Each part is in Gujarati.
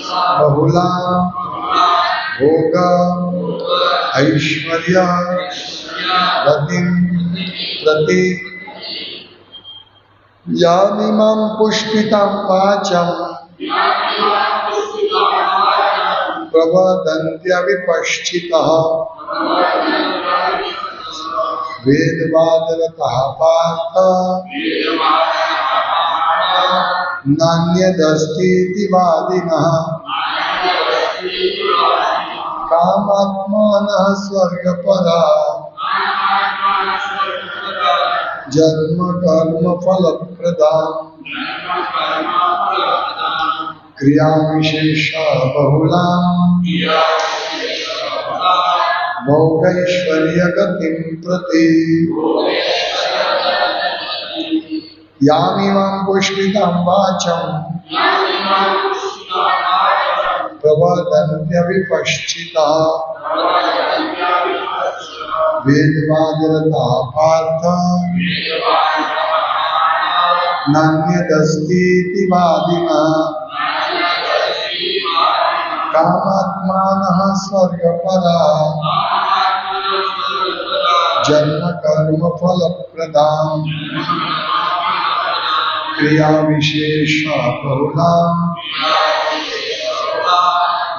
बहुला भोग ऐश्वर्य गतिं प्रति यामिमां पुष्पितां वाचं प्रवदन्त्यविपश्चितः वेदवादरतः पार्थ नान्यदस्तीति वादिनः कामात्मानः स्वर्गपरा जन्म कर्म फलप्रदा क्रिया विशेषा बहुलां भोगैश्वर्य गतिं प्रति यामिमां पुष्पितां वाचं प्रवदन्त्यविपश्चितः वेदवादरतः पार्थ नान्यदस्तीति वादिनः कामात्मानः स्वर्गपरा जन्म कर्म फलप्रदां क्रिया विशेषा बहुलां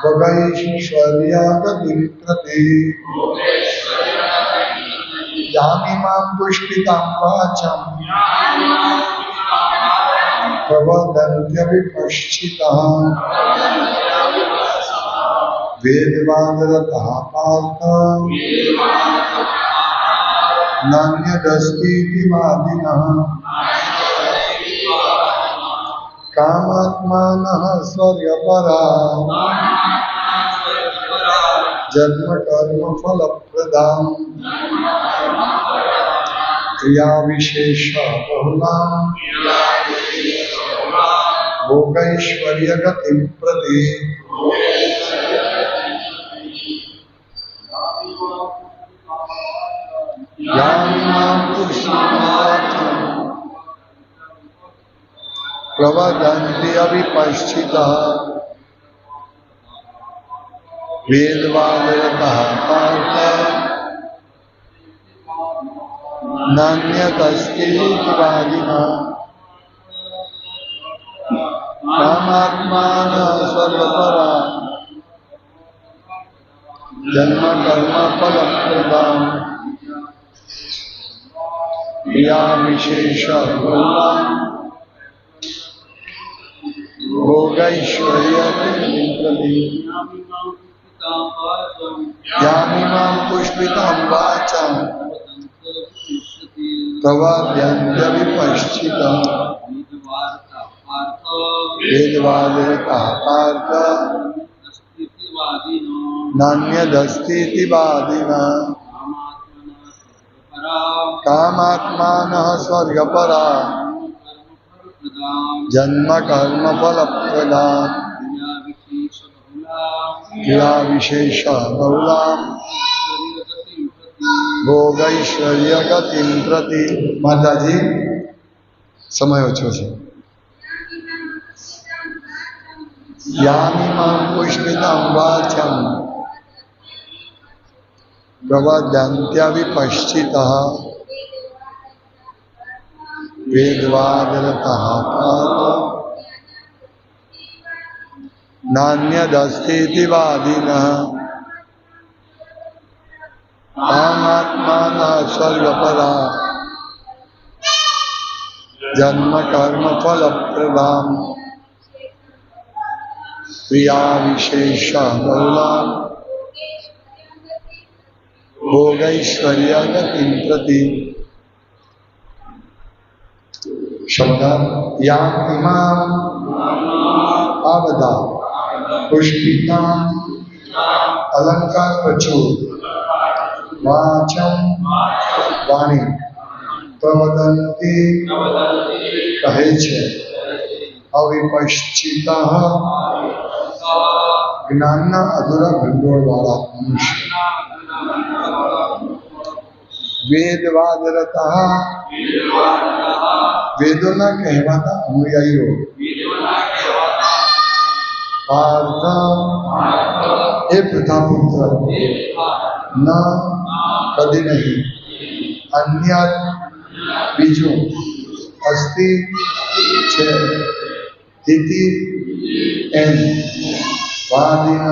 भोगैश्वर्य गतिं प्रति यामिमां पुष्पितां वाचं प्रवदन्त्यविपश्चितः वेदवादरतः पार्थ नान्यदस्तीति वादिनः कामात्मानः स्वर्गपरा जन्म कर्म फलप्रदां क्रिया विशेषा बहुलां भोगैश्वर्य गतिं प्रति यामिमां पुष्पितां प्रवदन्त्यविपश्चितः वेदवादरतः पार्थ नान्यदस्तीति वादिनः कामात्मानः स्वर्गपरा जन्म कर्म फलप्रदां क्रिया विशेषा बहुलां भोगैश्वर्य गतिं प्रति यामिमां पुष्पितां वाचं प्रवदन्त्यविपश्चितः वेदवादरतः पार्थ नान्यदस्तीति वादिनः कामात्मानः स्वर्गपरा जन्म कर्म फलप्रदां क्रिया विशेषा बहुलां भोगैश्वर्य गतिं प्रति। माताजी समय ओछो छे। यामिमां पुष्पितां वाचं प्रवदन्त्यविपश्चितः वेदवादरतः पार्थ नान्यदस्तीति वादिनः कामात्मानः स्वर्गपरा जन्म कर्म फलप्रदां क्रिया विशेषा बहुलां भोगैश्वर्य गतिं प्रति। शब्द यामिमां आवदा पुष्पितां अलंकार प्रचुर वाचं वाणी प्रवदन्ति कहे छे अविपश्चितः ज्ञानना अधूरा भंडोळ वाला मनुष्य वेदवादरतः वेदों कहवाता अनुयायीओ પાર્થ એ પ્રજાપુત્ર ન કદી નહીં અન્ય બીજું અસ્તિ છે ઇતિ એમ વાદિનઃ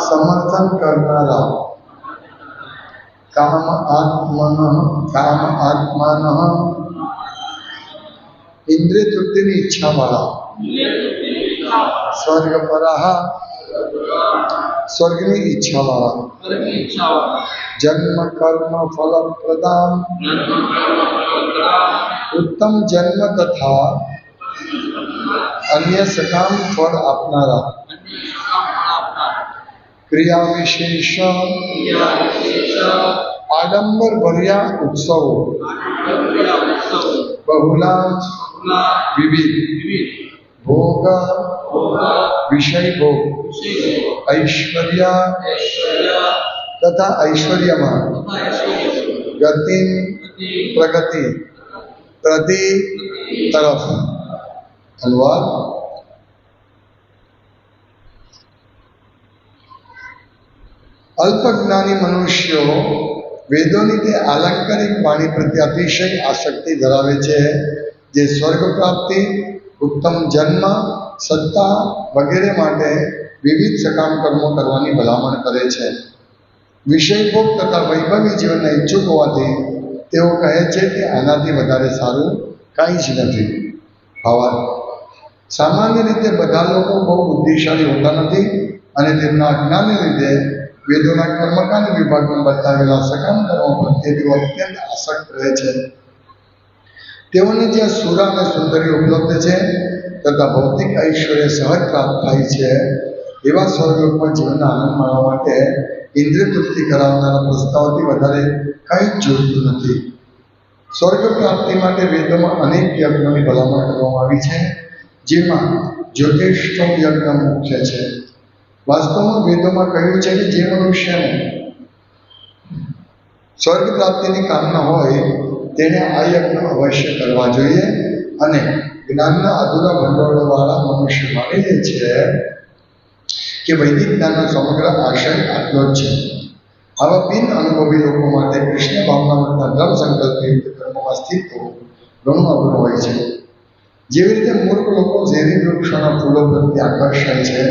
સમર્થન કરનારા કામ આત્માન ઇન્દ્રિય તૃપ્તિની ઈચ્છા વાળા સ્વર્ગ પરાહ સ્વર્ગની ઈચ્છા વાળા જન્મ કર્મ ફલ પ્રદાન ઉત્તમ જન્મ તથા અન્ય સકામ ફળ આપનારા ક્રિયા વિશેષ આડંબર ભર્યા ઉત્સવો બહુલા વિવિધ ભોગ વિષય ભોગ ઐશ્વર્ય તથા ઐશ્વર્યમાં ગતિ પ્રગતિ પ્રતિ તરફ અનુવાદ અલ્પજ્ઞાની મનુષ્યો વેદોની તે આલંકારિક વાણી પ્રત્યે અતિશય આસક્તિ ધરાવે છે જે સ્વર્ગ પ્રાપ્તિ ઉત્તમ જન્મ સત્તા વગેરે માટે વિવિધ સકામ કર્મો કરવાની ભલામણ કરે છે. વિષયભોગ તથા વૈભવી જીવનના ઈચ્છુક હોવાથી તેઓ કહે છે કે આનાથી વધારે સારું કાંઈ જ નથી. ભાવાર્થ સામાન્ય રીતે બધા લોકો બહુ બુદ્ધિશાળી હોતા નથી અને તેમના અજ્ઞાનને લીધે વેદોના કર્મકાંડ વિભાગમાં બતાવેલા સકામ કર્મો પ્રત્યે તેઓ અત્યંત આસક્ત રહે છે. તેઓને જ્યાં સુરા અને સુંદરી ઉપલબ્ધ છે તથા ભૌતિક ઐશ્વર્ય સહજ પ્રાપ્ત થાય છે એવા સ્વર્ગલોકમાં જીવનના આનંદ માણવા માટે ઇન્દ્રિય તૃપ્તિ કરાવનારા પ્રસ્તાવથી વધારે કંઈ જ જોઈતું નથી. સ્વર્ગ પ્રાપ્તિ માટે વેદોમાં અનેક યજ્ઞોની ભલામણ કરવામાં આવી છે જેમાં જ્યોતિષ્ઠોમ યજ્ઞ મુખ્ય છે. વાસ્તવમાં વેદોમાં કહ્યું છે કે જે મનુષ્યને સ્વર્ગ પ્રાપ્તિની કામના હોય તેણે આ યજ્ઞ અવશ્ય કરવા જોઈએ અને જ્ઞાનના અધૂરા ભંડોળવાળા મનુષ્ય માની લે છે કે વૈદિક જ્ઞાનનો સમગ્ર આશય આટલો જ છે. આવા બિન અનુભવી લોકો માટે કૃષ્ણ ભાવના કરતા દ્રઢ સંકલ્પિત કર્મોમાં સ્થિત થવું ઘણું અઘરું હોય છે. જેવી રીતે મૂર્ખ લોકો ઝેરી વૃક્ષોના ફૂલો પ્રત્યે આકર્ષાય છે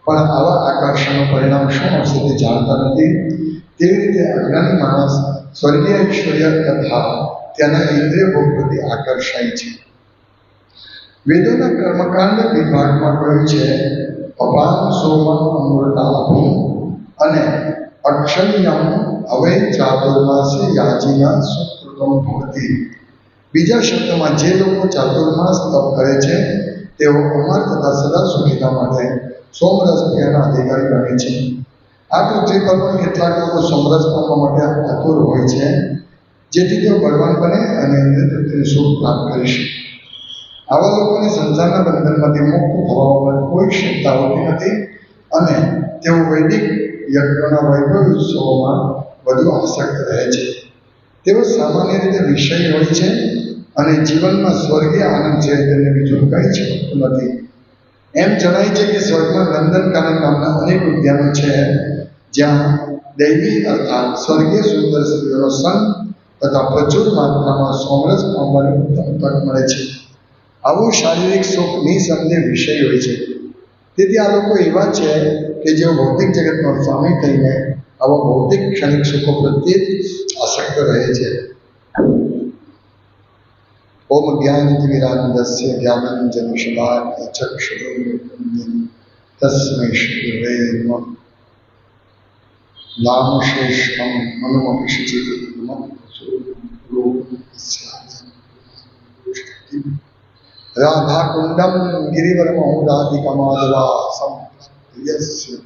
પણ આવા આકર્ષણનું પરિણામ શું હશે તે જાણતા નથી, તેવી રીતે અજ્ઞાની માણસ સ્વર્ગીય ઐશ્વર્ય તથા તેના ઇન્દ્રિય ભોગ પ્રતિ આકર્ષાય છે. વેદોના કર્મકાંડ વિભાગમાં કહ્યું છે અપાન સોમ અમૃતાભૂ અને અક્ષયમ હવે ચાતુર્માસે યાજીના સુકૃતમ ભવતી. બીજા શબ્દોમાં જે લોકો ચાતુર્માસ તપ કરે છે તેઓ અમર તથા સદા સુખીતા માટે સોમરસ પીવાના અધિકારી બને છે. આ પૃથ્વી પર પણ કેટલાક લોકો સોમરસ પામવા માટે આતુર હોય છે જેથી તેઓ બળવાન બને અને ઇન્દ્રિય સુખ પ્રાપ્ત કરી શકે. આવા લોકોને સંસારના બંધનમાંથી મુક્ત થવા પર કોઈ ક્ષમતા હોતી નથી અને તેઓ વૈદિક યજ્ઞોના વૈભવ ઉત્સવોમાં વધુ આસક્ત રહે છે. તેઓ સામાન્ય રીતે વિષય હોય છે અને જીવનમાં સ્વર્ગીય આનંદ છે તેમને બીજું કંઈ જ હોતું નથી. એમ જણાય છે કે સ્વર્ગમાં નંદનકાનન નામના અનેક ઉદ્યાનો છે જ્યાં દૈવી અર્થાત સ્વર્ગીય સુંદર સ્ત્રીઓનો સંગ તથા પ્રચુર માત્રામાં સોમરસ પામવાની ઉત્તમ તક મળે છે. આવું શારીરિક સુખ નિસંદેહ વિષય હોય છે. તેથી આ લોકો એવા છે કે જેઓ ભૌતિક જગતમાં સ્વામી થઈને આવા ભૌતિક ક્ષણિક સુખો પ્રત્યે આસક્ત રહે છે. ઓમ જ્ઞાનતિમિરાનંદસ્ય જ્ઞાનંજનશલાકયા ચક્ષુરુન્મિલિતં તસ્મૈ શ્રીગુરવે નમઃ. નામશેષમ મનુમપી શુચિર્મમ રાધાકુંડમ ગિરિવરમહોદાધિકમાદવાસમ યસ્ય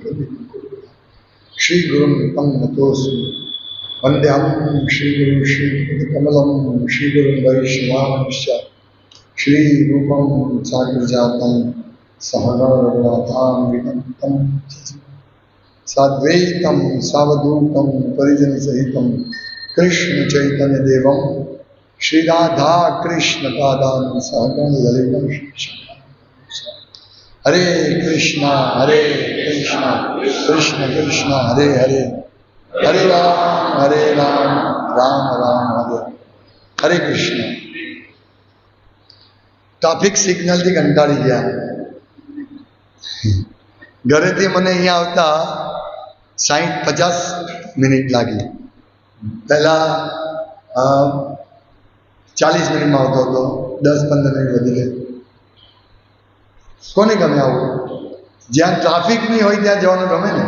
શ્રીગુરું તં નતોऽસ્મિ. વંદ્યહં શ્રીગુરું શ્રીકમલમ શ્રીગુરું વૈષ્ણવાંશ્ચ શ્રીરૂપં સાગ્રજાतं સહગણરઘુનાથાન્વિतं तं સાદ્વૈतं સાવધૂतं પરિજનસહિतं કૃષ્ણચૈતન્યદેવં શ્રીરાધા કૃષ્ણપાદાન સહગણ લલિतं. હરે કૃષ્ણ કૃષ્ણ કૃષ્ણ હરે હરે, હરે રામ રામ રામ હરે હરે કૃષ્ણ. ટ્રાફિક સિગ્નલથી કંટાળી ગયા. ઘરેથી મને અહીંયા આવતા 60-50 મિનિટ લાગી. પહેલાં 40 મિનિટમાં આવતો હતો, 10-15 મિનિટ વધી ગઈ. કોને ગમે આવું? જ્યાં ટ્રાફિક નહીં હોય ત્યાં જવાનું ગમે ને.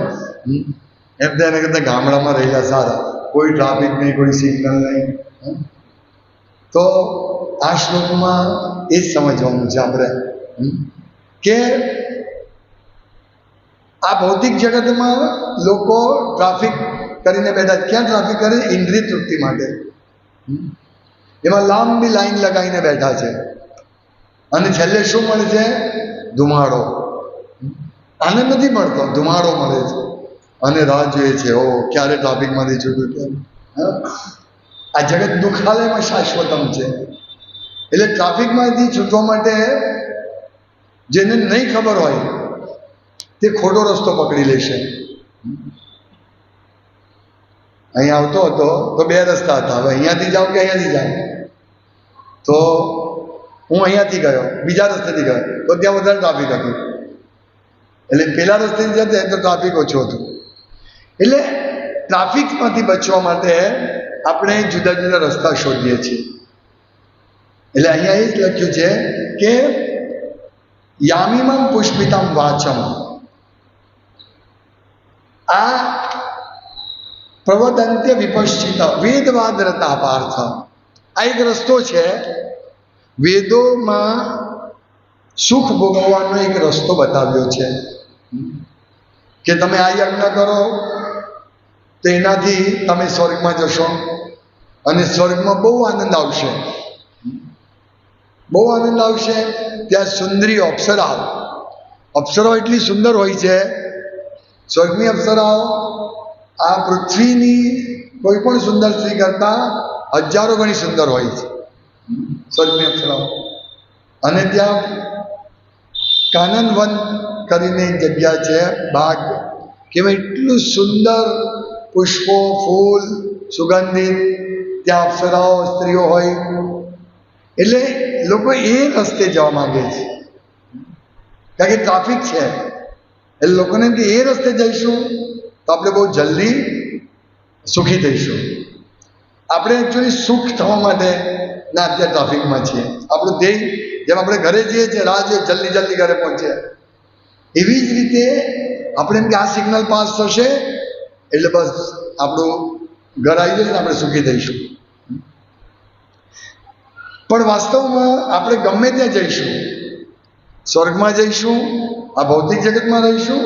એમ તો એના કરતાં ગામડામાં રહેલા સારા, કોઈ ટ્રાફિક નહીં, કોઈ સિગ્નલ નહીં. તો આ શ્લોકમાં એ જ સમજવાનું છે આપણે કે આ ભૌતિક જગતમાં લોકો ટ્રાફિક કરીને બેઠા. ક્યાં ટ્રાફિક કરે? ઇન્દ્રિય તૃપ્તિ માટે. એમાં લાંબી લાઈન લગાવીને બેઠા છે અને છેલ્લે શું મળે છે? ધુમાડો. આનંદ નથી મળતો, ધુમાડો મળે છે અને રાહ જોઈએ છે, ઓ ક્યારે ટ્રાફિકમાંથી છૂટું કેમ. આ જગત દુઃખાલયમાં શાશ્વતમ છે. એટલે ટ્રાફિકમાંથી છૂટવા માટે જેને નહીં ખબર હોય તે ખોટો રસ્તો પકડી લેશે. અહીંયા આવતો હતો તો 2 રસ્તા હતા. હવે અહીંયાથી જાઉં કે અહીંયાથી જાઉં? તો હું અહીંયાથી ગયો, બીજા રસ્તેથી ગયો તો ત્યાં વધારે ટ્રાફિક હતું. એટલે પેલા રસ્તેથી જતા તો ટ્રાફિક ઓછું હતું. એટલે ટ્રાફિકમાંથી બચવા માટે આપણે જુદા જુદા રસ્તા શોધીએ છીએ. એટલે અહીંયા એ જ લખ્યું છે કે યામિમમ પુષ્પિતમ વાચમ, આ પ્રવદંત્ય વિપશ્ચિત વેદવાદરતા પાર્થ. આ એક રસ્તો છે. વેદોમાં સુખ ભોગવવાનો એક રસ્તો બતાવ્યો છે કે તમે આ યજ્ઞ કરો તો એનાથી તમે સ્વર્ગમાં જશો અને સ્વર્ગમાં બહુ આનંદ આવશે, બહુ આનંદ આવશે. ત્યાં સુંદરી અપ્સરાઓ, અપ્સરાઓ એટલી સુંદર હોય છે. સ્વર્ગની અપ્સરાઓ આ પૃથ્વીની કોઈ પણ સુંદર સ્ત્રી કરતાં 1000 ગણી સુંદર હોય છે સ્વર્ગની અપ્સરાઓ. અને ત્યાં કાનનવન કરીને એક જગ્યા છે, બાગ, કે એટલું સુંદર પુષ્પો, ફૂલ, સુગંધિત, ત્યાં અપ્સરાઓ સ્ત્રીઓ હોય. એટલે લોકો એ રસ્તે જવા માંગે છે કારણ કે ટ્રાફિક છે. એટલે લોકોને કે એ રસ્તે જઈશું તો આપણે બહુ જલ્દી સુખી થઈશું. આપણે એકચ્યુઅલી સુખ થવા માટે ના અત્યારે ટ્રાફિકમાં છીએ. આપણું ધ્યેય, જેમ આપણે ઘરે જઈએ છીએ, રાહ જોઈએ જલ્દી જલ્દી ઘરે પહોંચીએ, એવી જ રીતે આપણે એમ કે આ સિગ્નલ પાસ થશે એટલે બસ આપણું ઘર આવી જશે ને આપણે સુખી થઈશું. પણ વાસ્તવમાં આપણે ગમે ત્યાં જઈશું, સ્વર્ગમાં જઈશું, આ ભૌતિક જગતમાં રહીશું,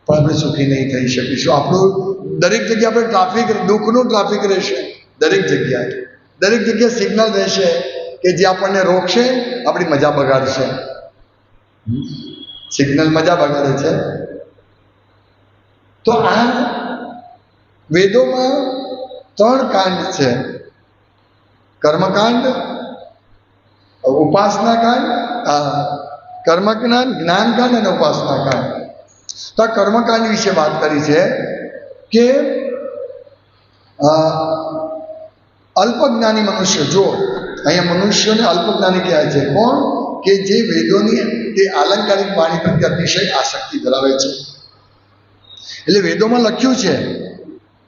પણ આપણે સુખી નહીં થઈ શકીશું. આપણું દરેક જગ્યાએ આપણે ટ્રાફિક, દુઃખનું ટ્રાફિક રહેશે. દરેક જગ્યાએ સિગ્નલ રહેશે કે જે આપણને રોકશે, આપણી મજા બગાડશે. સિગ્નલ મજા બગાડે છે. તો આ વેદોમાં 3 કાંડ છે: કર્મકાંડ, ઉપાસના કાંડ, કર્મકાંડ, જ્ઞાનકાંડ અને ઉપાસના કાંડ. તો આ કર્મકાંડ વિશે વાત કરી છે કે અલ્પજ્ઞાની મનુષ્ય, જો અહીંયા મનુષ્યોને અલ્પજ્ઞાની કહેવાય છે. કોણ? કે જે વેદોની તે આલંકારિક વાણી પ્રત્યે અતિશય આસક્તિ ધરાવે છે. એટલે વેદોમાં લખ્યું છે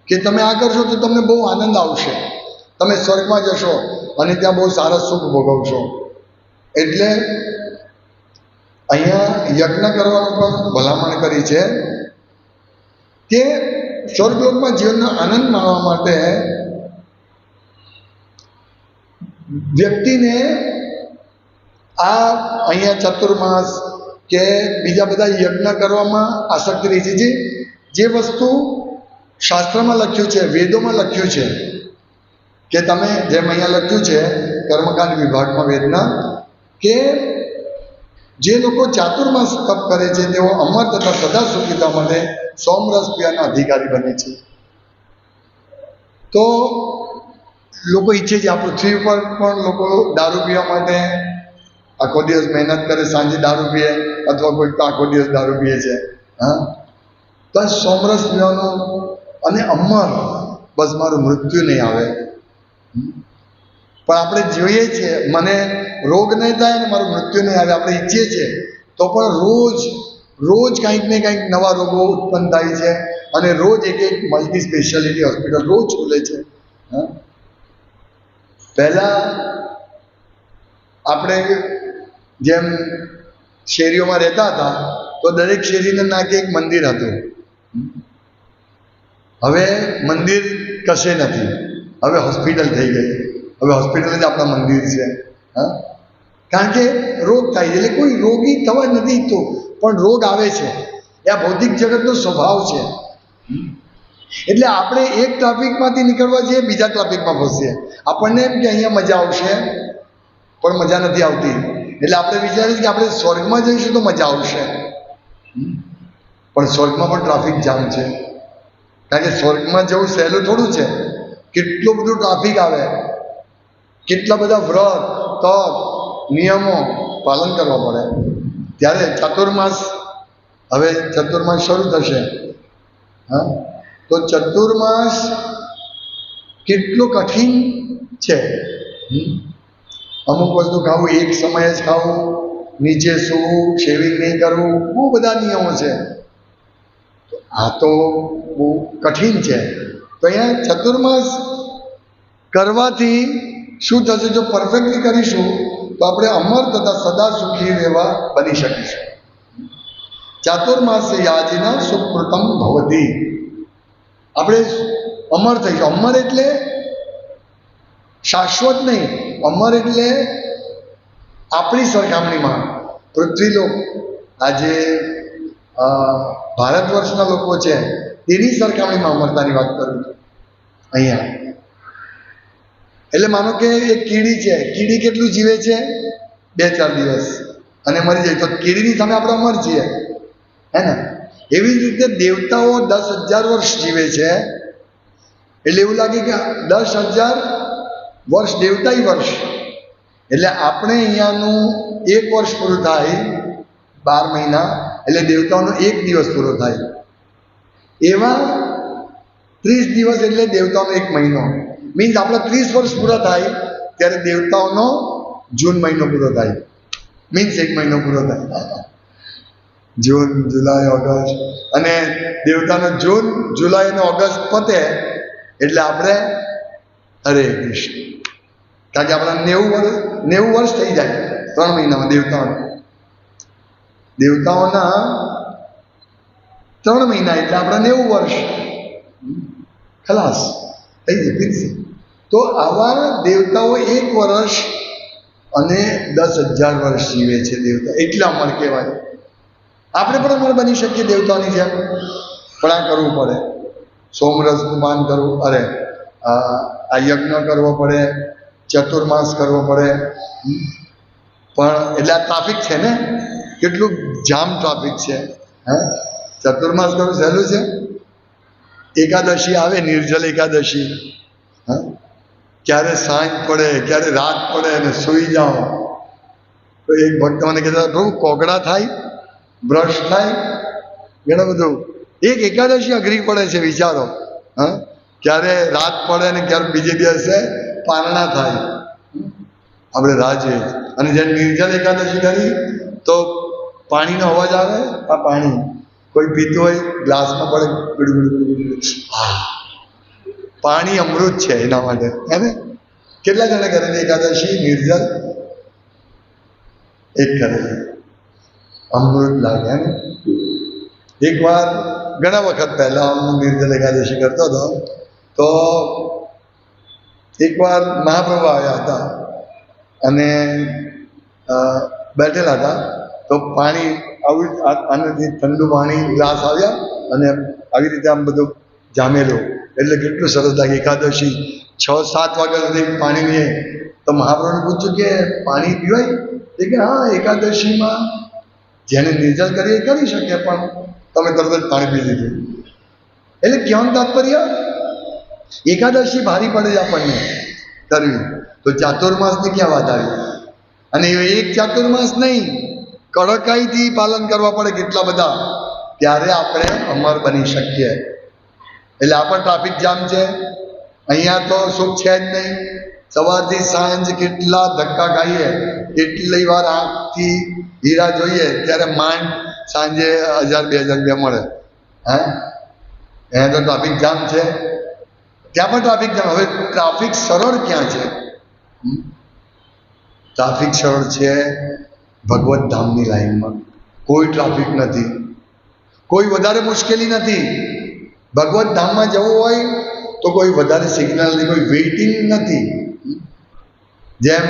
કે તમે આ કરશો તો તમને બહુ આનંદ આવશે, તમે સ્વર્ગમાં જશો અને ત્યાં બહુ સારા સુખ ભોગવશો. એટલે અહીંયા યજ્ઞ કરવાનું પણ ભલામણ કરી છે કે સ્વર્ગલોકમાં જીવનનો આનંદ માણવા માટે વ્યક્તિને આ અહીંયા ચતુર્માસ કે બીજા બધા યજ્ઞ કરવામાં આસક્તિ રહી છે. જે વસ્તુ શાસ્ત્રમાં લખ્યું છે, વેદોમાં લખ્યું છે કે તમે, જેમ અહીંયા લખ્યું છે કર્મકાંડ વિભાગમાં વેદના, કે જે લોકો ચાતુર્માસ તપ કરે છે તેઓ અમર તથા સદા સુખીતા માટે સોમરસ પીવાના અધિકારી બને છે. તો લોકો ઈચ્છે છે, આ પૃથ્વી પર પણ લોકો દારૂ પીવા માટે આખો દિવસ મહેનત કરે, સાંજે દારૂ પીએ, અથવા કોઈ તો આખો દિવસ દારૂ પીએ છે. હા, તો સોમરસ પીવાનું અને અમર, બસ મારું મૃત્યુ નહીં આવે. પણ આપણે જોઈએ છીએ મને રોગ નહીં થાય અને મારું મૃત્યુ નહીં આવે, આપણે ઈચ્છીએ છીએ, તો પણ રોજ કંઈક ને કંઈક નવા રોગો ઉત્પન્ન થાય છે અને રોજ એક મલ્ટી સ્પેશિયાલિટી હોસ્પિટલ રોજ ખુલે છે. પહેલાં આપણે જેમ શેરીઓમાં રહેતા હતા તો દરેક શેરીના નાકે એક મંદિર હતું. હવે મંદિર કશે નથી, હવે હોસ્પિટલ થઈ ગઈ. હવે હોસ્પિટલ જ આપણા મંદિર છે. હા, કારણ કે રોગ થાય છે, એટલે કોઈ રોગી થવા નથી ઈચ્છતો, પણ રોગ આવે છે. એ આ ભૌતિક જગતનો સ્વભાવ છે. એટલે આપણે એક ટ્રાફિકમાંથી નીકળવા જઈએ, બીજા ટ્રાફિકમાં ફસીએ. આપણને એમ કે અહીંયા મજા આવશે, પણ મજા નથી આવતી. એટલે આપણે વિચારીએ કે આપણે સ્વર્ગમાં જઈશું તો મજા આવશે, પણ સ્વર્ગમાં પણ ટ્રાફિક જામ છે. કારણ કે સ્વર્ગમાં જવું સહેલું થોડું છે, કેટલું બધું ટ્રાફિક આવે, કેટલા બધા વ્રત, તપ, નિયમો પાલન કરવા પડે. ત્યારે ચાતુર્માસ, હવે ચતુર્માસ શરૂ થશે. હા, તો ચતુર્માસ કેટલું કઠિન છે. અમુક વસ્તુ ખાવું, એક સમયે જ ખાવું, નીચે સૂવું, શેવિંગ નહીં કરવું, બહુ બધા નિયમો છે. આ તો બહુ કઠિન છે. તો અહીંયા ચતુર્માસ કરવાથી શું થશે? જો પરફેક્ટલી કરીશું તો આપણે અમર તથા સદા સુખી રહેવા બની શકીશું. ચાતુર્માસ યાજના સુકૃતમ ભવતી, આપણે અમર થઈશું. અમર એટલે શાશ્વત નહીં, અમર એટલે આપણી સરખામણીમાં પૃથ્વીલોક, આજે ભારત વર્ષના લોકો છે તેની સરખામણીમાં અમરતાની વાત કરું છું અહીંયા. એટલે માનો કે એક કીડી છે, કીડી કેટલું જીવે છે? 2-4 દિવસ અને મરી જાય. તો કીડીની સામે આપણે અમર છીએ, હે ને? એવી જ રીતે દેવતાઓ 10,000 વર્ષ જીવે છે. એટલે એવું લાગે કે 10,000 વર્ષ દેવતાઈ વર્ષ. એટલે આપણે અહીંયાનું 1 વર્ષ પૂરું થાય 12 મહિના, એટલે દેવતાઓનો 1 દિવસ પૂરો થાય. એવા 30 દિવસ એટલે દેવતાઓનો 1 મહિનો. મીન્સ આપણા 30 વર્ષ પૂરા થાય ત્યારે દેવતાઓનો જૂન મહિનો પૂરો થાય. મીન્સ 1 મહિનો પૂરો થાય. જૂન, જુલાઈ, ઓગસ્ટ, અને દેવતાનો જૂન, જુલાઈ અને ઓગસ્ટ પતે એટલે આપણે હરે કૃષ્ણ. કારણ કે આપણા 90 વર્ષ થઈ જાય 3 મહિનામાં. દેવતાઓના 3 મહિના એટલે આપણા 90 વર્ષ ખલાસ થઈ જાય, ફિક્સ. તો આવા દેવતાઓ 1 વર્ષ અને 10,000 વર્ષ જીવે છે દેવતા, એટલા અમર કહેવાય. આપણે પણ અમર બની શકીએ દેવતાની જેમ, પણ આ કરવું પડે. સોમરસનું પાન કરવું, અરે આ યજ્ઞ કરવો પડે, ચતુર્માસ કરવો પડે. પણ એટલે આ ટ્રાફિક છે ને, કેટલું જામ ટ્રાફિક છે. હે, ચતુર્માસ કરવું સહેલું છે? એકાદશી આવે, નિર્જલ એકાદશી. હા, ક્યારે સાંજ પડે, ક્યારે રાત પડે અને સૂઈ જાઓ. તો એક ભક્ત મને કહેતા, પ્રભુ કોગળા થાય, બ્રશ થાય, ઘણું બધું. એક એકાદશી અઘરી પડે છે, વિચારો. હા, ક્યારે રાત પડે અને ક્યારે બીજે દિવસે પારણા થાય. આપણે રાહ જોઈએ. અને જ્યારે નિર્જલ એકાદશી કરી તો પાણીનો અવાજ આવે. આ પાણી કોઈ પીતું હોય, ગ્લાસમાં પડે, હા, પાણી અમૃત છે એના માટે. હે ને? કેટલા જણા કરેલી એકાદશી નિર્જલ? એક કરેલી, અમૃત લાગે. ને એકવાર ઘણા વખત પહેલા હું નિર્જલ એકાદશી કરતો હતો, તો એકવાર મહાપ્રભુ આવ્યા હતા અને બેઠેલા હતા. તો પાણી આવું આનાથી ઠંડુ પાણી ગ્લાસ આવ્યા અને આવી રીતે આમ બધું જામેલું. એટલે કેટલું સરસ લાગે. એકાદશી 6-7 વાગ્યા સુધી પાણી પીએ. તો મહાપ્રભુને પૂછ્યું કે પાણી પીવાય? એ કે હા, એકાદશીમાં જેને નિર્જલ કરીએ એ કરી શકે, પણ તમે તરત જ પાણી પી લીધું. એટલે કહેવાનું તાત્પર્ય, એકાદશી ભારી પડે છે આપણને કરવી, તો ચાતુર્માસની ક્યાં વાત આવી? અને એક ચાતુર્માસ નહીં, કડકાઈથી પાલન કરવા પડે કેટલા બધા, ત્યારે આપણે અમર બની શકીએ. એટલે આ પણ ટ્રાફિક જામ છે. અહીંયા તો સુખ છે જ નહીં. સવારથી સાંજ કેટલા ધક્કા ખાઈએ, કેટલી વાર આંખથી હીરા જોઈએ ત્યારે માંડ સાંજે 1000-2000 રૂપિયા મળે. અહીંયા તો ટ્રાફિક જામ છે. ત્યાં પણ ટ્રાફિક જામ. હવે ટ્રાફિક સરળ ક્યાં છે? ટ્રાફિક સરળ છે ભગવત ધામની લાઈનમાં. કોઈ ટ્રાફિક નથી, કોઈ વધારે મુશ્કેલી નથી. ભગવત ધામમાં જવું હોય તો કોઈ વધારે સિગ્નલ નથી, કોઈ વેઇટિંગ નથી. જેમ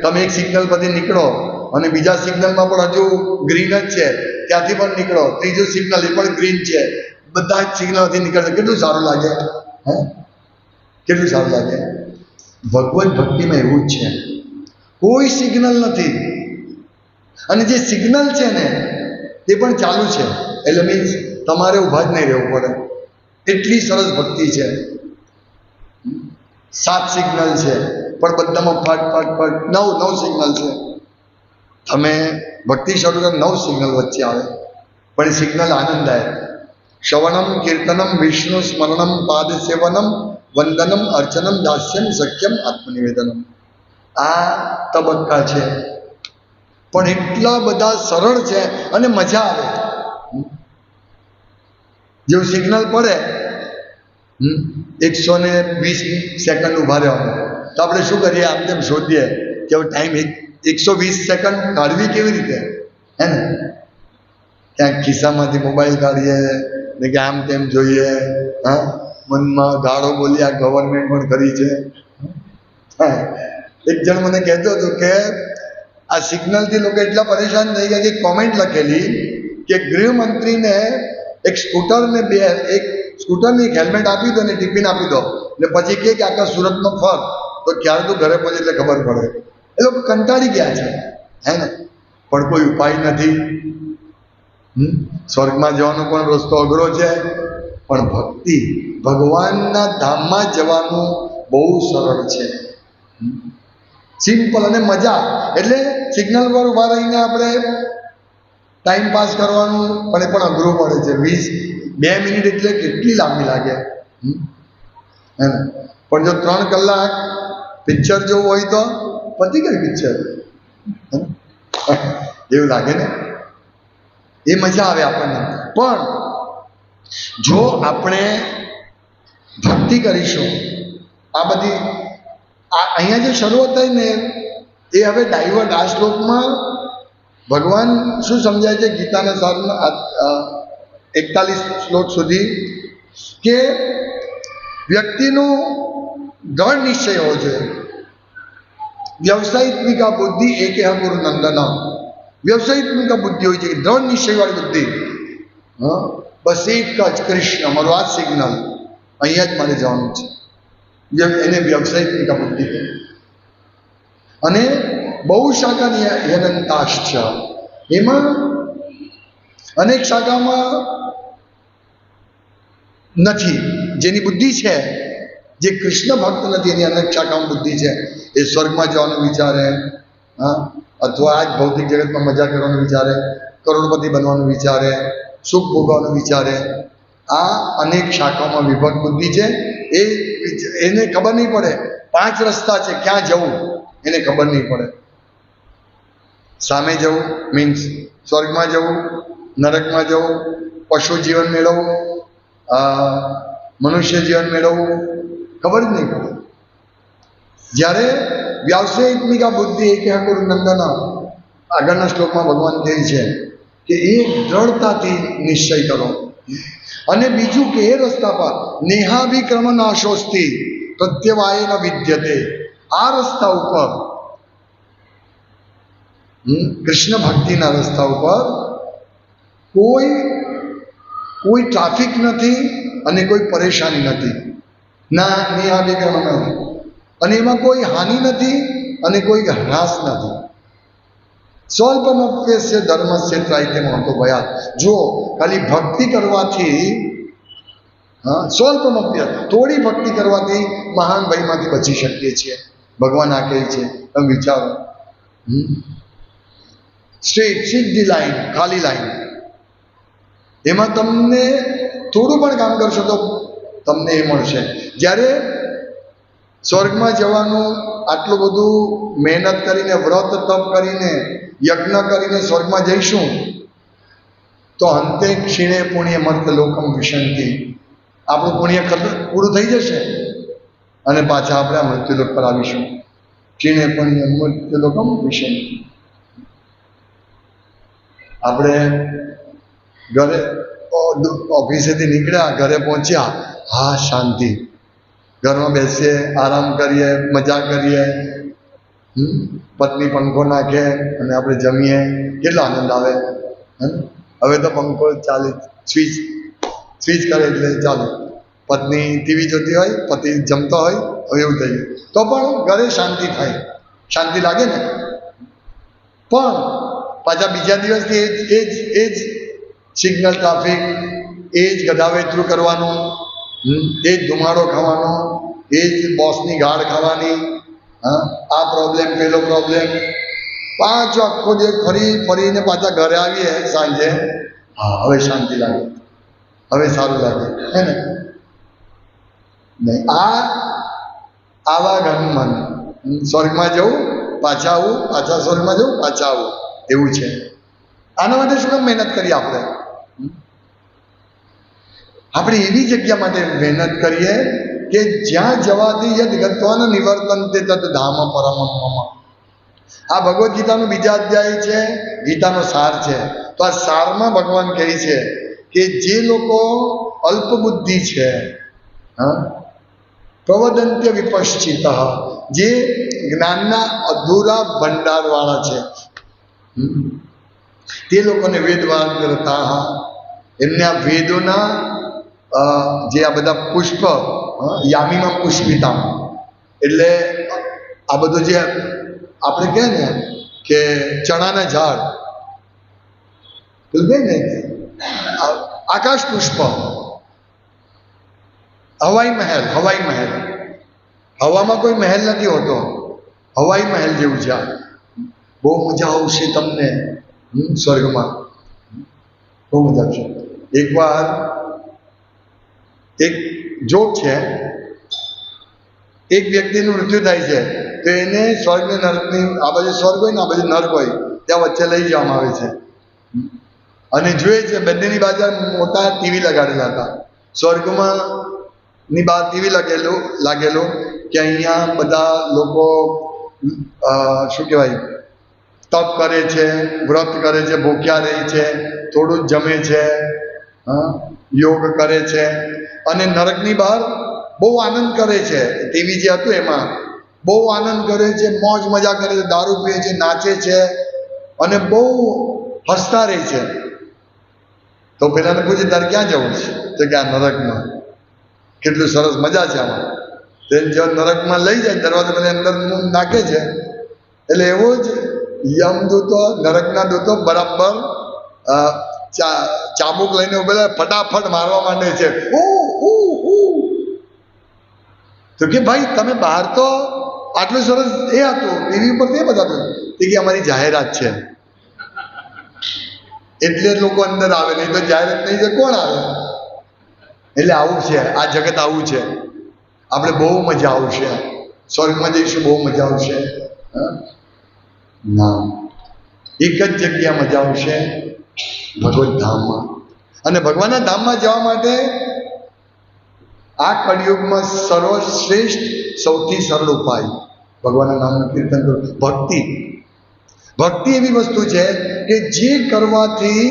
તમે એક સિગ્નલ પરથી નીકળો અને બીજા સિગ્નલમાં પણ હજુ ગ્રીન જ છે, ત્યાંથી પણ નીકળો, ત્રીજું સિગ્નલ એ પણ ગ્રીન છે, બધા જ સિગ્નલથી નીકળશે. કેટલું સારું લાગે? કેટલું સારું લાગે? ભગવત ભક્તિમાં એવું જ છે, કોઈ સિગ્નલ નથી. અને જે સિગ્નલ છે ને એ પણ ચાલુ છે. એટલે મીન્સ તમારે ઊભા જ નહીં રહેવું પડે. એટલી સરસ ભક્તિ છે. 7 સિગ્નલ છે પણ બધામાં ફટ ફટ ફટ 9 સિગ્નલ છે. તમે ભક્તિ શરૂ કરો 9 સિગ્નલ વચ્ચે આવે, પણ એ સિગ્નલ આનંદદાયક. શ્રવણમ કીર્તનમ વિષ્ણુ સ્મરણમ પાદ સેવનમ વંદનમ અર્ચનમ દાસ્યમ સખ્યમ આત્મનિવેદનમ. આ તબક્કા છે, પણ એટલા બધા સરળ છે અને મજા આવે. જેવું સિગ્નલ પડે 120 સેકન્ડ ઉભા રહેવાનું, તો આપણે શું કરીએ? આમ તેમ શોધીએ કે હવે ટાઈમ 120 સેકન્ડ કાઢવી કેવી રીતે, હે ને? ક્યાંક ખિસ્સામાંથી મોબાઈલ કાઢીએ ને કે આમ તેમ જોઈએ. મનમાં ગાળો બોલી આ ગવર્મેન્ટ પણ કરી છે. એક જણ મને કહેતો હતો કે આ સિગ્નલથી લોકો એટલા પરેશાન થઈ ગયા કે કોમેન્ટ લખેલી કે ગૃહમંત્રીને એક સ્કૂટરને એક સ્કૂટરને એક હેલ્મેટ આપી દો ને ટિફિન આપી દો ને પછી કે આખા સુરતનો ફર, તો ક્યારે તું ઘરે પહોંચે એટલે ખબર પડે. એ લોકો કંટાળી ગયા છે, હે ને? પણ કોઈ ઉપાય નથી. સ્વર્ગમાં જવાનો પણ રસ્તો અઘરો છે, પણ ભક્તિ ભગવાનના ધામમાં જવાનું બહુ સરળ છે. સિમ્પલ અને મજા. એટલે સિગ્નલ પર ઉભા રહીને આપણે ટાઈમ પાસ કરવાનું પણ એ પણ અઘરું પડે છે. 2 મિનિટ એટલે કેટલી લાંબી લાગે, હે ને? પણ જો 3 કલાક પિક્ચર જોવું હોય તો પતી ગયું પિક્ચર, એવું લાગે ને? એ મજા આવે આપણને. પણ જો આપણે ભક્તિ કરીશું, આ બધી અહીંયા જે શરૂઆત થઈ ને એ હવે ડાયવર્ટ. આ શ્લોકમાં ભગવાન શું સમજાય છે ગીતાના સારમાં 41 શ્લોક સુધી કે વ્યક્તિનું દ્રઢ નિશ્ચય હોવો જોઈએ. વ્યવસાયિત્મિકા બુદ્ધિ એકે ગુરુ નંદન. વ્યવસાયિત્મિકા બુદ્ધિ હોય છે, દ્રઢ નિશ્ચયવાળી બુદ્ધિ. બસ એક જ કૃષ્ણ, મારું આ સિગ્નલ, અહીંયા જ મારે જવાનું છે. એને વ્યવસાયિત્મિકા બુદ્ધિ કહે. અને બહુ શાખાની યનંતાશ છે. એમાં અનેક શાખામાં નથી. જેની બુદ્ધિ છે, જે કૃષ્ણ ભક્ત નથી, એની અનેક શાખામાં બુદ્ધિ છે. એ સ્વર્ગમાં જવાનું વિચારે, અથવા આ જ ભૌતિક જગતમાં મજા કરવાનું વિચારે, કરોડપતિ બનવાનું વિચારે, સુખ ભોગવવાનું વિચારે. આ અનેક શાખામાં વિભક્ત બુદ્ધિ છે. એને ખબર નહીં પડે 5 રસ્તા છે, ક્યાં જવું એને ખબર નહીં પડે. સામે જવું મીન્સ સ્વર્ગમાં જવું, નરકમાં જવું, પશુ જીવન મેળવવું, મનુષ્ય જીવન મેળવવું, ખબર જ નહીં પડે. જ્યારે વ્યાવસાયિકમિકા બુદ્ધિ એકે ગુરુ નંદન, આગળના શ્લોકમાં ભગવાન કહે છે કે એ દ્રઢતાથી નિશ્ચય કરો. અને બીજું કે એ રસ્તા પર નેહાભિક્રમ નાશોસ્તી પ્રત્યવાય ન વિદ્યતે. આ રસ્તા ઉપર, કૃષ્ણ ભક્તિના રસ્તા ઉપર કોઈ ટ્રાફિક નથી અને કોઈ પરેશાની નથી. ના નેહાભિક્રમ નથી, અને એમાં કોઈ હાનિ નથી અને કોઈ હ્રાસ નથી. સ્વલ્પમપ્યસ્ય ધર્મસ્ય ત્રાયતે મહતો ભયાત. જો ખાલી ભક્તિ કરવાથી, સ્વલ્પમપ્ય થોડી ભક્તિ કરવાથી મહાન ભયમાંથી બચી શકીએ છીએ. ભગવાન આ કહે છે, તમે વિચારો. સ્ટ્રેટ સીધી લાઈન, ખાલી લાઈન. એમાં તમને થોડું પણ કામ કરશો તો તમને એ મળશે. જ્યારે સ્વર્ગમાં જવાનું આટલું બધું મહેનત કરીને, વ્રત તપ કરીને, યજ્ઞ કરીને સ્વર્ગમાં જઈશું તો અંતે ક્ષીણે પુણ્ય મર્ત લોકમ વિશંતિ, આપણું પુણ્ય પૂરું થઈ જશે અને પાછા આપણે આ મૃત્યુલોક પર આવીશું. ક્ષીણે પુણ્ય મૃત્યુલોકમ વિશંતિ. આપણે ઘરે ઓફિસેથી નીકળ્યા, ઘરે પહોંચ્યા, હા શાંતિ, ઘરમાં બેસીએ, આરામ કરીએ, મજા કરીએ, પત્ની પંખો નાખે અને આપણે જમીએ, કેટલો આનંદ આવે. હવે તો પંખો ચાલે, સ્વિચ કરે એટલે ચાલે. પત્ની ટીવી જોતી હોય, પતિ જમતો હોય, હવે એવું થઈ ગયું. તો પણ ઘરે શાંતિ થાય, શાંતિ લાગે ને. પણ પાછા બીજા દિવસથી એ જ સિગ્નલ ટ્રાફિક, એ જ ગધાવેતરું કરવાનું, એ જ ધુમાડો ખાવાનો, એ જ બોસની ગાળ ખાવાની, આ પ્રોબ્લેમ, પેલો પ્રોબ્લેમ. પાછો આખો દિવસ ફરીને પાછા ઘરે આવીએ સાંજે, હા હવે શાંતિ લાગે, હવે સારું લાગે, હે ને? નહીં, આવા ઘરનું મન. સ્વર્ગમાં જવું, પાછા આવું, પાછા સ્વર્ગમાં જવું, પાછા આવું, એવું છે. આના માટે શું કામ મહેનત કરીએ આપણે? આપણે એવી જગ્યા માટે મહેનત કરીએ કે જ્યાં જવાથી યદ ગત્વાન નિવર્તન્તે તદ ધામ પરમમ મમ. આ ભગવદ્ ગીતાનું બીજા અધ્યાય છે, ગીતાનો સાર છે. તો આ સારમાં ભગવાન કહે છે કે જે લોકો અલ્પ બુદ્ધિ છે, પ્રવદંત્ય વિપશ્ચિત, જે જ્ઞાનના અધૂરા ભંડારવાળા છે, તે લોકોને વેદવાન કરતા, એમને આ વેદોના જે આ બધા પુષ્પ, યામીમાં પુષ્પિતા, એટલે આ બધું જે આપણે કહે ને કે ચણાના ઝાડ, પેલું કહે ને આકાશ પુષ્પ, હવાઈ મહેલ, હવામાં કોઈ મહેલ નથી હોતો, હવાઈ મહેલ જેવું છે. બહુ મજા આવશે તમને સ્વર્ગમાં, બહુ મજા આવશે. એકવાર એક જોક છે, એક વ્યક્તિનું મૃત્યુ થાય છે તો એને સ્વર્ગ ને નરકની, આ બાજુ સ્વર્ગ હોય ને આ બાજુ નર્ક હોય, ત્યાં વચ્ચે લઈ જવામાં આવે છે અને જોઈએ છે બંનેની બાજુ મોટા ટીવી લગાડેલા હતા. સ્વર્ગમાં ની બહાર ટીવી લાગેલું કે અહીંયા બધા લોકો શું કહેવાય, તપ કરે છે, વ્રત કરે છે, ભૂખ્યા રહે છે, થોડું જ જમે છે, યોગ કરે છે, અને નરકની બહાર બહુ આનંદ કરે છે. ટીવી જે હતું એમાં બહુ આનંદ કરે છે, મોજ મજા કરે છે, દારૂ પીએ છે, નાચે છે અને બહુ હસતા રહે છે. તો પેલાને પૂછે તારે ક્યાં જવું છે? તો કે આ નરકમાં. કેટલું સરસ, મજા છે આમાં. તેને જો નરકમાં લઈ જાય, દરવાજા બધા અંદર નાખે છે, એટલે એવો જ યમદૂતો, નરકના દૂતો બરાબર ચાબુક લઈને ઉભેલા ફટાફટ મારવા માંડે છે. તો કે ભાઈ તમે બહાર તો આટલું સરસ એ હતું, ટીવી ઉપર તે બતાવ્યું, તે કે અમારી જાહેરાત છે એટલે લોકો અંદર આવે, નહીં તો જાહેરાત નહીં તો કોણ આવે? એટલે આવું છે આ જગત, આવું છે. આપણે બહુ મજા આવશે, સ્વર્ગમાં જઈશું, બહુ મજા આવશે. ના, એક જ જગ્યા મજા આવશે, ભગવત ધામમાં. અને ભગવાનના ધામમાં જવા માટે આ કળિયુગમાં સર્વશ્રેષ્ઠ, સૌથી સરળ ઉપાય ભગવાનના નામનું કીર્તન કરવું, ભક્તિ. ભક્તિ એવી વસ્તુ છે કે જે કરવાથી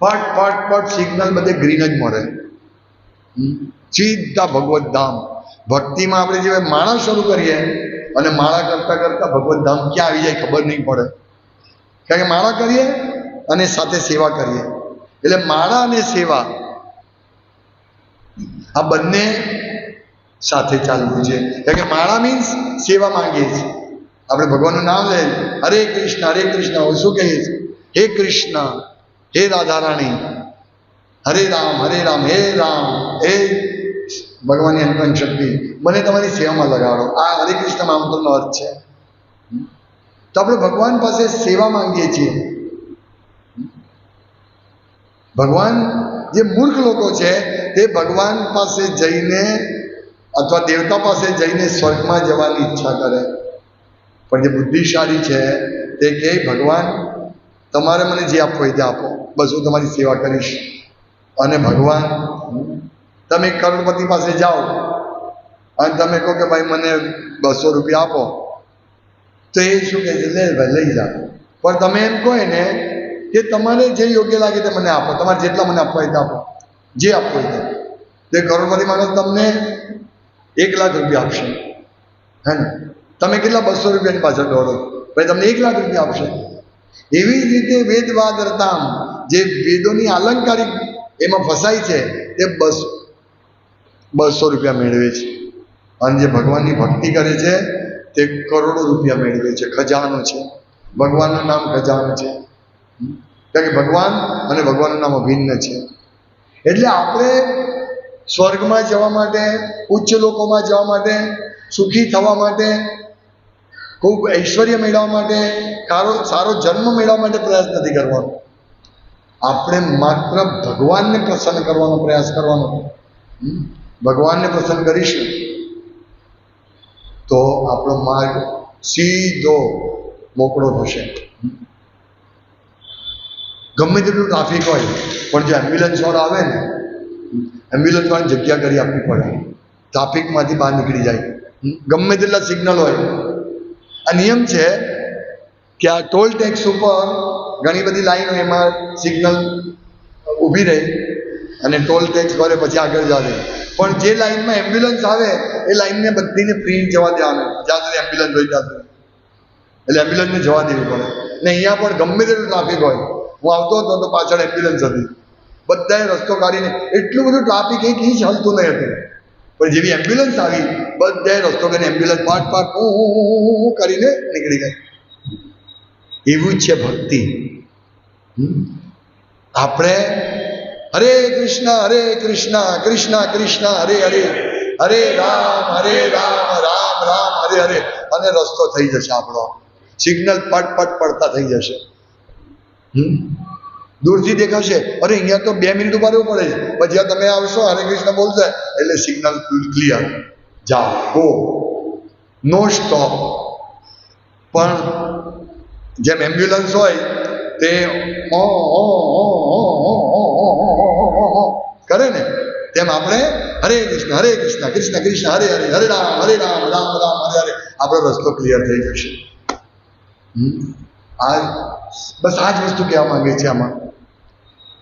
ફટ ફટ ફટ સિગ્નલ બધે ગ્રીન જ મળે, સીધા ભગવત ધામ. ભક્તિમાં આપણે જે માળા શરૂ કરીએ અને માળા કરતા કરતા ભગવત ધામ ક્યાં આવી જાય ખબર નહીં પડે. કારણ કે માળા કરીએ અને સાથે સેવા કરીએ, એટલે માળા અને સેવા આ બંને સાથે ચાલવું છે. કારણ કે માળા મીન્સ સેવા માંગીએ છીએ, આપણે ભગવાનનું નામ લઈએ, હરે કૃષ્ણ હરે કૃષ્ણ. હું શું કહીએ છીએ? હે કૃષ્ણ, હે રાધારાણી, હરે રામ હે રામ, હે ભગવાનની અંતરંગ શક્તિ, મને તમારી સેવામાં લગાડો. આ હરે કૃષ્ણ મંત્રનો અર્થ છે. તો આપણે ભગવાન પાસે સેવા માંગીએ છીએ. ભગવાન, જે મૂર્ખ લોકો છે તે ભગવાન પાસે જઈને અથવા દેવતા પાસે જઈને સ્વર્ગમાં જવાની ઈચ્છા કરે, પણ જે બુદ્ધિશાળી છે તે કહે ભગવાન તમારે મને જે આપવું હોય તે આપો, બસ હું તમારી સેવા કરીશ. અને ભગવાન, તમે કરોડપતિ પાસે જાઓ અને તમે કહો કે ભાઈ મને 200 રૂપિયા આપો, તો એ શું કહે છે, લે ભાઈ લઈ જાઓ. પણ તમે એમ કહો ને કે તમારે જે યોગ્ય લાગે તે મને આપો, તમારે જેટલા મને આપવા હોય તે આપો, જે આપવું હોય તે કરોડપતિ માણસ તમને 1 લાખ રૂપિયા આપશે, હે ને? તમે કેટલા 200 રૂપિયાની પાછળ દોડો, ભાઈ તમને 1 લાખ રૂપિયા આપશે. એવી જ રીતે વેદવાદ રતામ, જે વેદોની આલંકારિક એમાં ફસાય છે તે 200 રૂપિયા મેળવે છે, અને જે ભગવાનની ભક્તિ કરે છે તે કરોડો રૂપિયા મેળવે છે. ખજાનો છે, ભગવાનનું નામ ખજાનો છે, કારણ કે ભગવાન અને ભગવાનનું નામ અભિન્ન છે. એટલે આપણે સ્વર્ગમાં જવા માટે, ઉચ્ચ લોકોમાં જવા માટે, સુખી થવા માટે, ખૂબ ઐશ્વર્ય મેળવવા માટે, સારો જન્મ મેળવવા માટે પ્રયાસ નથી કરવાનો. આપણે માત્ર ભગવાનને પ્રસન્ન કરવાનો પ્રયાસ કરવાનો. ભગવાનને પ્રસન્ન કરીશું તો આપણો માર્ગ સીધો મોકળો થશે. ગમે તેટલું ટ્રાફિક હોય પણ જો એમ્બ્યુલન્સ વાળો આવે ને, એમ્બ્યુલન્સ વાળાની જગ્યા કરી આપવી પડે, ટ્રાફિકમાંથી બહાર નીકળી જાય. ગમે તેટલા સિગ્નલ હોય. આ નિયમ છે કે આ ટોલ ટેક્સ ઉપર ઘણી બધી લાઈનો, એમાં સિગ્નલ ઊભી રહી અને ટોલ ટેક્સ ભરે પછી આગળ જવા. પણ જે લાઈનમાં એમ્બ્યુલન્સ આવે એ લાઈનને બધીને ફ્રી જવા દેવાનું, જ્યાં સુધી એમ્બ્યુલન્સ હોય ત્યાં સુધી. એટલે એમ્બ્યુલન્સને જવા દેવી પડે. ને અહીંયા પણ ગમે તેટલું ટ્રાફિક હોય, હું આવતો હતો તો પાછળ એમ્બ્યુલન્સ હતી, બધાએ રસ્તો કાઢીને, એટલું બધું ટ્રાફિક એક ઇંચ હલતું નહીં હતું. પણ જેવી એમ્બ્યુલન્સ આવી બધાએ રસ્તો કરીને એમ્બ્યુલન્સ પાટ પાટ હું કરીને નીકળી ગઈ. એવું જ છે ભક્તિ. આપણે હરે કૃષ્ણ કૃષ્ણ કૃષ્ણ હરે હરે, હરે રામ રામ રામ હરે હરે, અને રસ્તો થઈ જશે આપણો. સિગ્નલ પટ પટ પડતા થઈ જશે. દૂરથી દેખાશે, અરે અહીંયા તો 2 મિનિટ ઉભા રહેવું પડે છે, પણ જ્યાં તમે આવશો હરે કૃષ્ણ બોલશે એટલે સિગ્નલ ક્લિયર, જાઓ, ગો, નો સ્ટોપ. પણ જેમ એમ્બ્યુલન્સ હોય તે કરે ને, તેમ આપણે હરે કૃષ્ણ કૃષ્ણ કૃષ્ણ હરે હરે, હરે રામ રામ રામ હરે હરે, આપણો રસ્તો ક્લિયર થઈ જશે. બસ આ જ વસ્તુ કહેવા માંગે છે. આમાં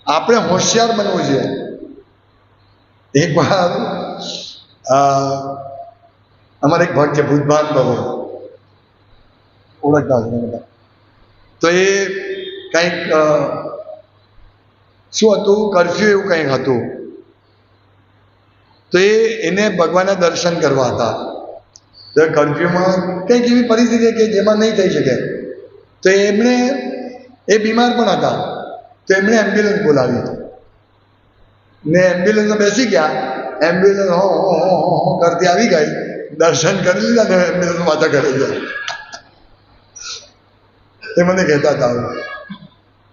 આપણે હોશિયાર બનવું છે. એક વાર અમારે એક ભક્ત છે ભૂતભાન બાબુ, ઓળખતા હશે બધા. તો એ કંઈક શું હતું, કર્ફ્યુ એવું કંઈક હતું. તો એને ભગવાનના દર્શન કરવા હતા. તો કર્ફ્યુમાં કંઈક એવી પરિસ્થિતિ કે જેમાં નહીં થઈ શકે, તો એમણે, એ બીમાર પણ હતા, તો એમણે એમ્બ્યુલન્સ બોલાવી ને એમ્બ્યુલન્સમાં બેસી ગયા. એમ્બ્યુલન્સ હો કરતી આવી ગઈ, દર્શન કરી લીધા ને એમ્બ્યુલન્સ પાછા ઘરે ગયા. એ મને કહેતા હતા.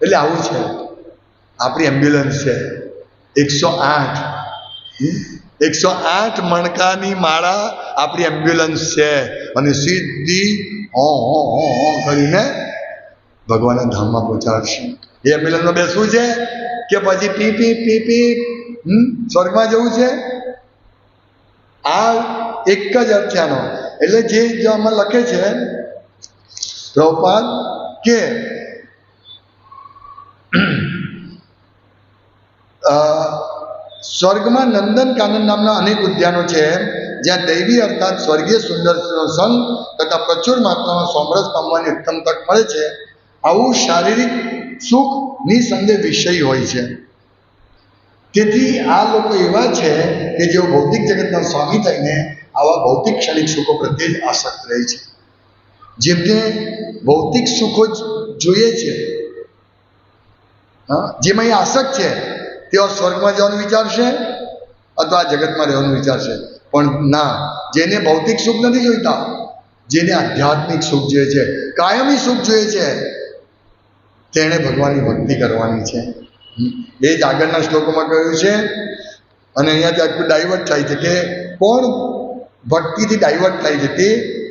એટલે આવું છે આપણી એમ્બ્યુલન્સ છે. 108 મણકાની માળા આપણી એમ્બ્યુલન્સ છે, અને સીધી હો કરીને ભગવાનના ધામમાં પહોંચાડશે. એ એમ્બ્યુલન્સમાં બેસવું છે કે પછી પી પી પી પી સ્વર્ગમાં જવું છે? આ એક જ અર્થ છે આનો. એટલે જે આમાં લખે છે પ્રભુપાદ કે સ્વર્ગમાં નંદનકાનન નામના અનેક ઉદ્યાનો છે, જ્યાં દૈવી અર્થાત સ્વર્ગીય સુંદરનો સંગ તથા પ્રચુર માત્રામાં સોમરસ પામવાની ઉત્તમ તક મળે છે. આવું શારીરિક સુખ નિસંદેહ વિષય હોય છે. તેથી આ લોકો એવા છે કે જેઓ ભૌતિક જગતના સ્વામી થઈને આવા ભૌતિક ક્ષણિક સુખો પ્રત્યે જ આસક્ત રહે છે. જેમને ભૌતિક સુખો જોઈએ છે, જેમાં એ આસક્ત છે, તેઓ સ્વર્ગમાં જવાનું વિચારશે અથવા આ જગતમાં રહેવાનું વિચારશે. પણ ના, જેને ભૌતિક સુખ નથી જોઈતા, જેને આધ્યાત્મિક સુખ જોઈએ છે, કાયમી સુખ જોઈએ છે, તેણે ભગવાનની ભક્તિ કરવાની છે. એ જ આગળના શ્લોકોમાં કહ્યું છે. અને અહીંયાથી આખું ડાયવર્ટ થાય છે કે કોણ ભક્તિથી ડાયવર્ટ થાય છે તે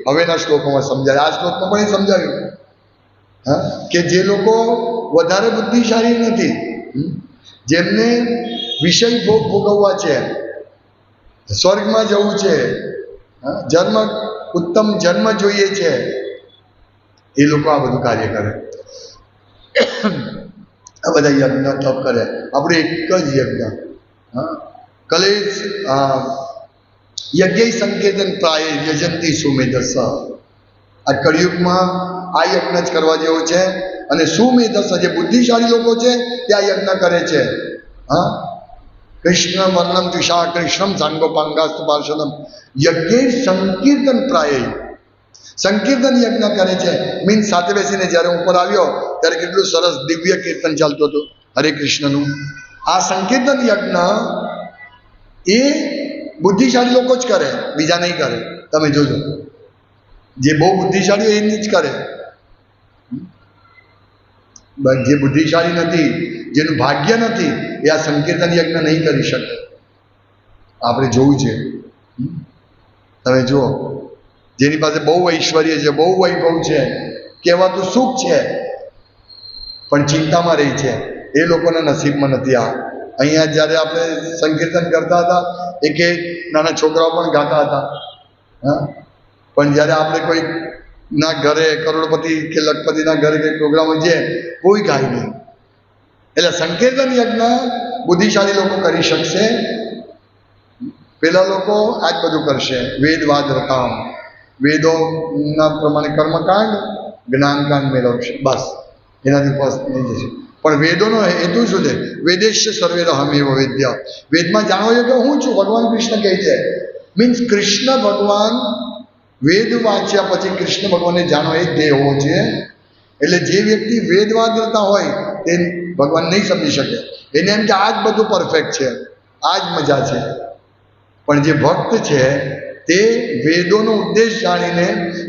હવેના શ્લોકોમાં સમજાય. આ શ્લોકમાં પણ એ સમજાવ્યું કે જે લોકો વધારે બુદ્ધિશાળી નથી, જેમને વિષય ભોગ ભોગવવા છે, સ્વર્ગમાં જવું છે, ઉત્તમ જન્મ જોઈએ છે, એ લોકો આ બધું કાર્ય કરે. આ બધા યજ્ઞ તપ કરે. આપણે એક જ યજ્ઞ કલેશ યજ્ઞ સંકેતન પ્રાય યજંતી સુમેધસ. આ કળિયુગમાં આ યજ્ઞ જ કરવા જેવો છે. અને સુમેધસ જે બુદ્ધિશાળી લોકો છે તે આ યજ્ઞ કરે છે. કૃષ્ણ વર્ણમ તુષા કૃષ્ણમ સાંગોપાંગાસ્તુ પાર્ષદમ યજ્ઞ સંકીર્તન પ્રાય. સંકીર્તન યજ્ઞ કરે છે. મીન્સ સાથે બેસીને જ્યારે ઉપર આવ્યો ત્યારે કેટલું સરસ દિવ્ય કીર્તન ચાલતું હતું હરે કૃષ્ણનું. આ સંકીર્તન યજ્ઞ એ બુદ્ધિશાળી લોકો જ કરે, બીજા નહીં કરે. તમે જોજો, જે બહુ બુદ્ધિશાળી એની જ કરે. જે બુદ્ધિશાળી નથી, જેનું ભાગ્ય નથી, એ આ સંકીર્તન યજ્ઞ નહીં કરી શકે. આપણે જોવું છે. તમે જુઓ, જેની પાસે બહુ ઐશ્વર્ય છે, બહુ વૈભવ છે, કહેવાતું સુખ છે, પણ ચિંતામાં રહી છે, એ લોકોના નસીબમાં નથી. આ અહીંયા જ્યારે આપણે સંકીર્તન કરતા હતા, એક નાના છોકરાઓ પણ ગાતા હતા. પણ જ્યારે આપણે કોઈ ના ઘરે કરોડપતિ કે લખપતિના ઘરે કંઈ પ્રોગ્રામ હોય છે, કોઈ ગાય નહીં. એટલે સંકીર્તન યજ્ઞ બુદ્ધિશાળી લોકો કરી શકશે. પેલા લોકો આ જ બધું કરશે. વેદવાદ રકામ, વેદોના પ્રમાણે કર્મકાંડ જ્ઞાનકાંડ મેળવશે, બસ એનાથી પાસ નહીં જશે. પણ વેદોનો હેતુ શું છે? વેદેશ્ય સર્વેર હમેવ વેદ્યા. વેદમાં જાણો છો કે હું છું, ભગવાન કૃષ્ણ કહે છે. મીન્સ કૃષ્ણ ભગવાન વેદ વાંચ્યા પછી કૃષ્ણ ભગવાનને જાણો એ ધ્યેય હોવો છે. એટલે જે વ્યક્તિ વેદવાદ કરતા હોય તે ભગવાન નહીં સમજી શકે. એને એમ કે આ જ બધું પરફેક્ટ છે, આ જ મજા છે. પણ જે ભક્ત છે તે વેદોનો ઉદ્દેશ જાણીને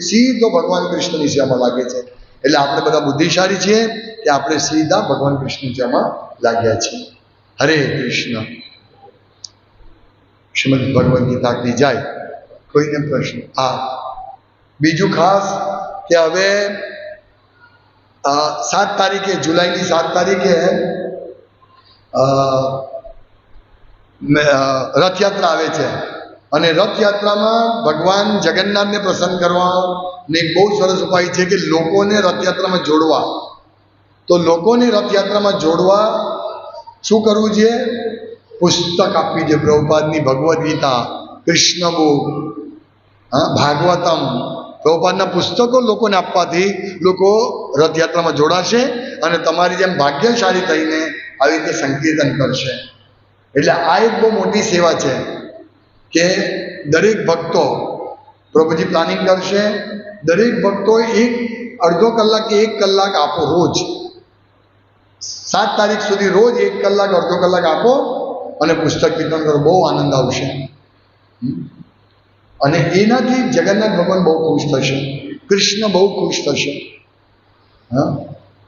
સીધો ભગવાન કૃષ્ણની સેવામાં લાગે છે. એટલે આપણે બધા બુદ્ધિશાળી છીએ કે આપણે સીધા ભગવાન કૃષ્ણની સેવામાં લાગ્યા છીએ. હરે કૃષ્ણ. શ્રીમદ ભગવદ્ ગીતા કી જાય. કોઈને પ્રશ્ન? હા, બીજું ખાસ કે હવે 7 તારીખે, જુલાઈની 7 તારીખે રથયાત્રા આવે છે. અને રથયાત્રામાં ભગવાન જગન્નાથને પ્રસન્ન કરવાનો એક બહુ સરસ ઉપાય છે કે લોકોને રથયાત્રામાં જોડવા. તો લોકોને રથયાત્રામાં જોડવા શું કરવું છે? પુસ્તક આપવી છે. પ્રભુપાદની ભગવદ્ ગીતા, કૃષ્ણ બુક, ભાગવતમ, પ્રભુપાદના પુસ્તકો લોકોને આપવાથી લોકો રથયાત્રામાં જોડાશે અને તમારી જેમ ભાગ્યશાળી થઈને આવી રીતે સંકીર્તન કરશે. એટલે આ એક બહુ મોટી સેવા છે કે દરેક ભક્તો, પ્રભુજી પ્લાનિંગ કરશે, દરેક ભક્તો અડધો કલાક કે 1 કલાક આપો રોજ. 7 તારીખ સુધી રોજ 1 કલાક અડધો કલાક આપો અને પુસ્તક વિતરણ કરો. બહુ આનંદ આવશે. અને એનાથી જગન્નાથ ભગવાન બહુ ખુશ થશે, કૃષ્ણ બહુ ખુશ થશે.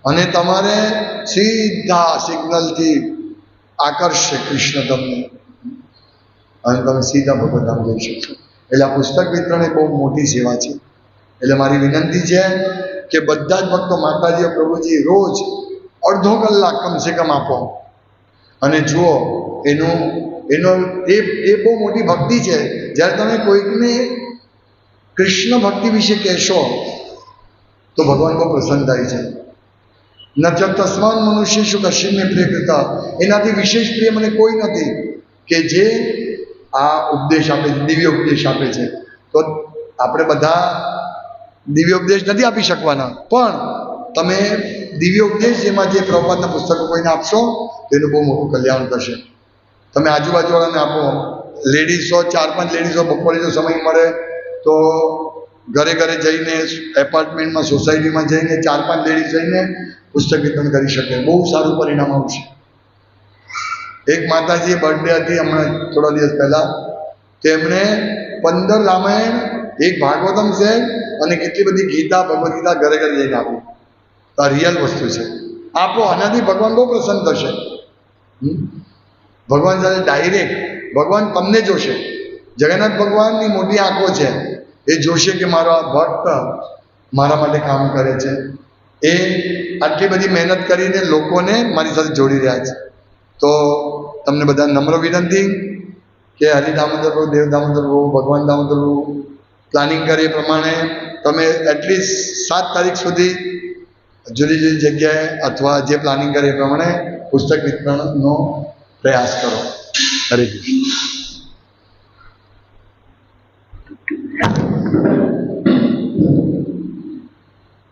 અને તમારે સીધા સિગ્નલથી આકર્ષશે કૃષ્ણ તમને, અને તમે સીધા ભગવદ્ધામ જઈ શકશો. એટલે આ પુસ્તક વિતરણ એ બહુ મોટી સેવા છે. એટલે મારી વિનંતી છે કે બધા જ ભક્તો, માતાજીઓ, પ્રભુજી રોજ અડધો કલાક કમસે કમ આપો. અને જુઓ એ બહુ મોટી ભક્તિ છે. જ્યારે તમે કોઈકને કૃષ્ણ ભક્તિ વિશે કહેશો તો ભગવાન બહુ પ્રસન્ન થાય છે. ન ચ તસ્માન મનુષ્ય શું કશ્યમે પ્રિય કરતા. એનાથી વિશેષ પ્રિય મને કોઈ નથી કે જે આ ઉપદેશ આપે છે, દિવ્ય ઉપદેશ આપે છે. તો આપણે બધા દિવ્ય ઉપદેશ નથી આપી શકવાના, પણ તમે દિવ્ય ઉપદેશ જેમાં જે પ્રભુપાદના પુસ્તકો કોઈને આપશો તેનું બહુ મોટું કલ્યાણ થશે. તમે આજુબાજુવાળાને આપો. લેડીઝો, 4-5 લેડીઝો બપોરે જો સમય મળે તો ઘરે ઘરે જઈને, એપાર્ટમેન્ટમાં, સોસાયટીમાં જઈને 4-5 લેડીઝ જઈને પુસ્તક વિતરણ કરી શકે. બહુ સારું પરિણામ આવશે. એક માતાજીએ બર્થડે હતી હમણાં થોડા દિવસ પહેલાં, તેમણે 15 રામાયણ એક ભાગવતમ છે અને કેટલી બધી ગીતા ભગવદ્ ગીતા ઘરે ઘરે જઈને આપી. તો આ રિયલ વસ્તુ છે. આપો, આનાથી ભગવાન બહુ પ્રસન્ન થશે. ભગવાન સાથે ડાયરેક્ટ ભગવાન તમને જોશે. જગન્નાથ ભગવાનની મોટી આંખો છે, એ જોશે કે મારો આ ભક્ત મારા માટે કામ કરે છે, એ આટલી બધી મહેનત કરીને લોકોને મારી સાથે જોડી રહ્યા છે. તો તમને બધા નમ્ર વિનંતી કે હરિ દામોદર પ્રભુ, દેવ દામોદર પ્રભુ, ભગવાન દામોદર પ્રભુ પ્લાનિંગ કરે એ પ્રમાણે તમે એટલીસ્ટ 7 તારીખ સુધી જુદી જુદી જગ્યાએ અથવા જે પ્લાનિંગ કરે એ પ્રમાણે પુસ્તક વિતરણનો પ્રયાસ કરો. હરે કૃષ્ણ.